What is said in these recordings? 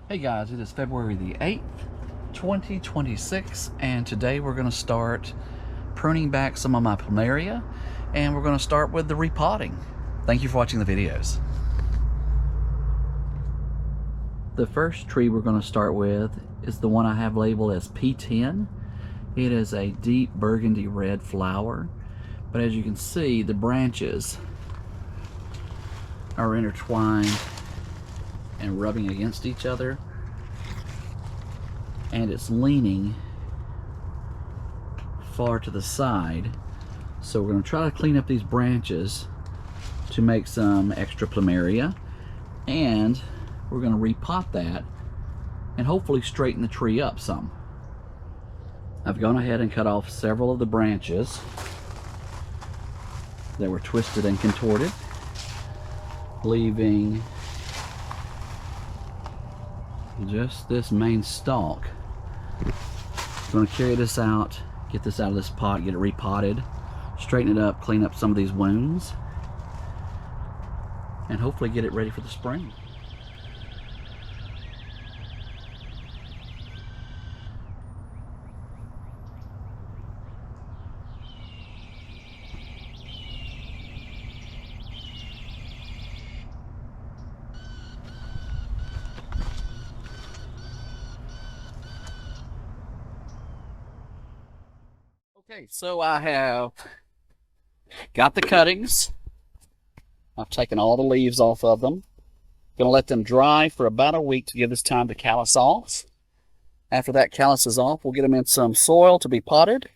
Hey guys, it is February the 8th, 2026, and today we're going to start pruning back some of my Plumeria, and we're going to start with the repotting. Thank you for watching the videos. The first tree we're going to start with is the one I have labeled as P10. It is a deep burgundy red flower, but as you can see, the branches are intertwined and rubbing against each other, and it's leaning far to the side. So we're going to try to clean up these branches to make some extra Plumeria, and we're going to repot that and hopefully straighten the tree up some. I've gone ahead and cut off several of the branches that were twisted and contorted, leaving just this main stalk. I'm going to carry this out, get this out of this pot, get it repotted, straighten it up, clean up some of these wounds, and hopefully get it ready for the spring. Okay, so I have got the cuttings. I've taken all the leaves off of them. Going to let them dry for about a week to give this time to callus off. After that calluses off, we'll get them in some soil to be potted.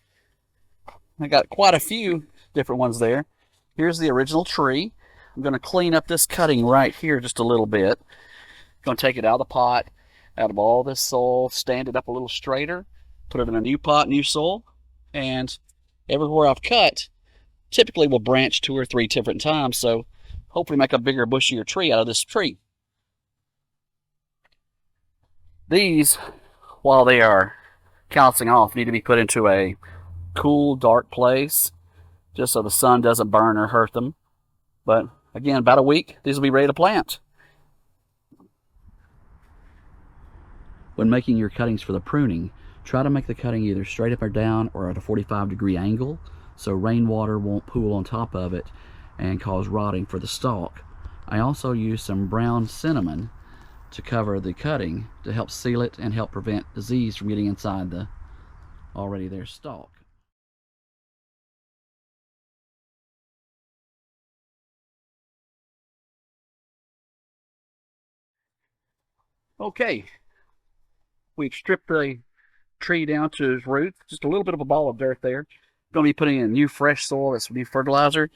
I got quite a few different ones there. Here's the original tree. I'm going to clean up this cutting right here just a little bit. Going to take it out of the pot, out of all this soil, stand it up a little straighter, put it in a new pot, new soil. And everywhere I've cut typically will branch 2 or 3 different times, so hopefully make a bigger, bushier tree out of this tree. These, while they are callousing off, need to be put into a cool, dark place just so the sun doesn't burn or hurt them. But again, about a week, these will be ready to plant. When making your cuttings for the pruning, try to make the cutting either straight up or down or at a 45-degree angle so rainwater won't pool on top of it and cause rotting for the stalk. I also use some brown cinnamon to cover the cutting to help seal it and help prevent disease from getting inside the already there stalk. Okay, we've stripped the tree down to its roots, just a little bit of a ball of dirt there. Going to be putting in new fresh soil, that's new fertilizer,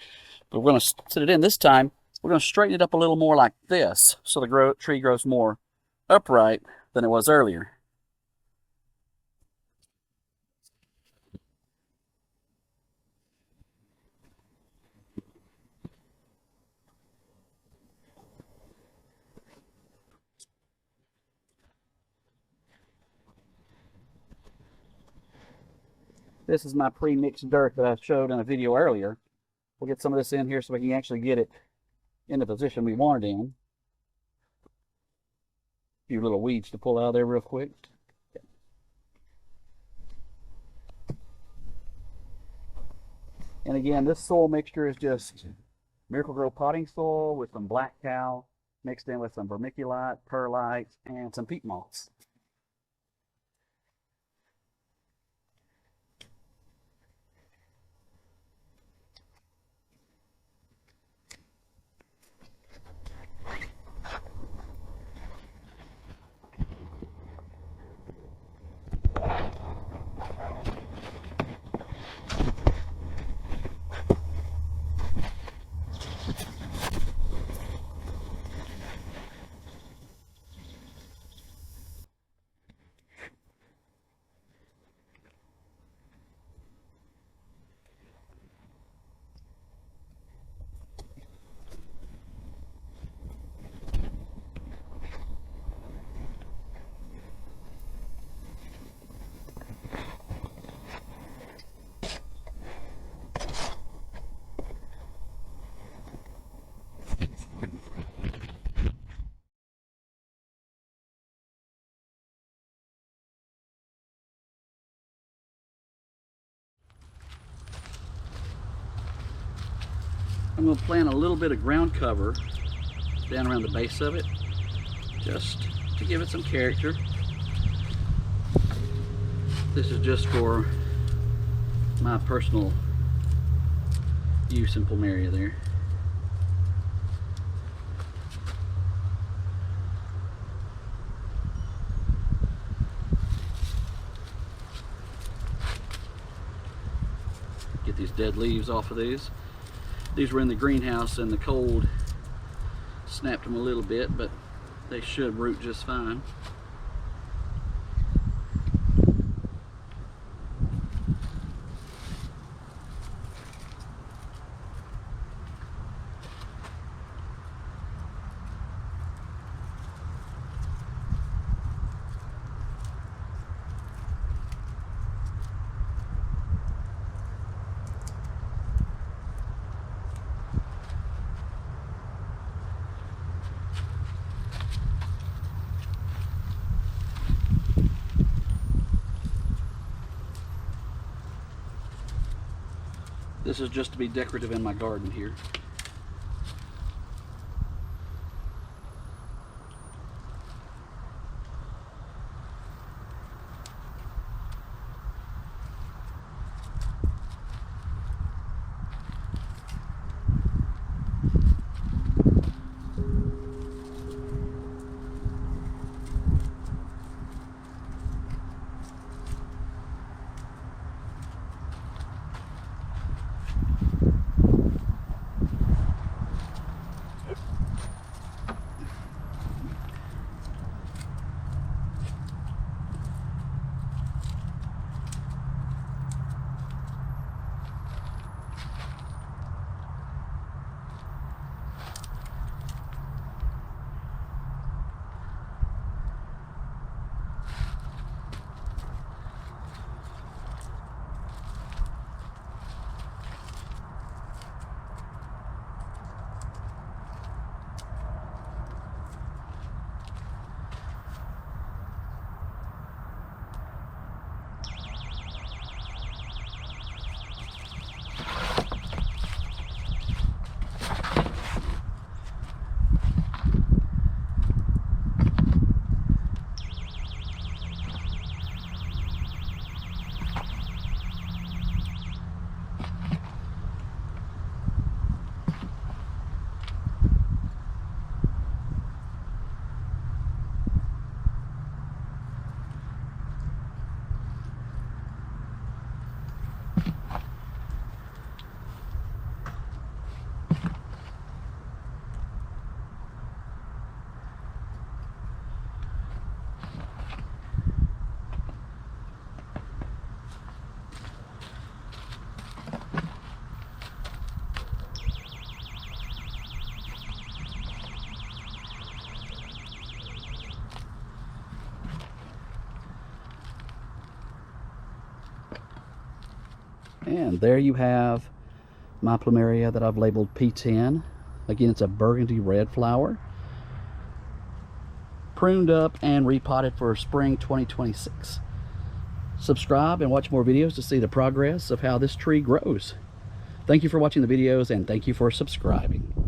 but we're going to set it in this time. We're going to straighten it up a little more like this so the tree grows more upright than it was earlier. This is my pre-mixed dirt that I showed in a video earlier. We'll get some of this in here so we can actually get it in the position we want it in. A few little weeds to pull out of there real quick. And again, this soil mixture is just Miracle-Gro potting soil with some black cow mixed in with some vermiculite, perlite, and some peat moss. I'm going to plant a little bit of ground cover down around the base of it, just to give it some character. This is just for my personal use in Plumeria there. Get these dead leaves off of these. These were in the greenhouse and the cold snapped them a little bit, but they should root just fine. This is just to be decorative in my garden here. And there you have my Plumeria that I've labeled P10. Again, it's a burgundy red flower. Pruned up and repotted for spring 2026. Subscribe and watch more videos to see the progress of how this tree grows. Thank you for watching the videos and thank you for subscribing.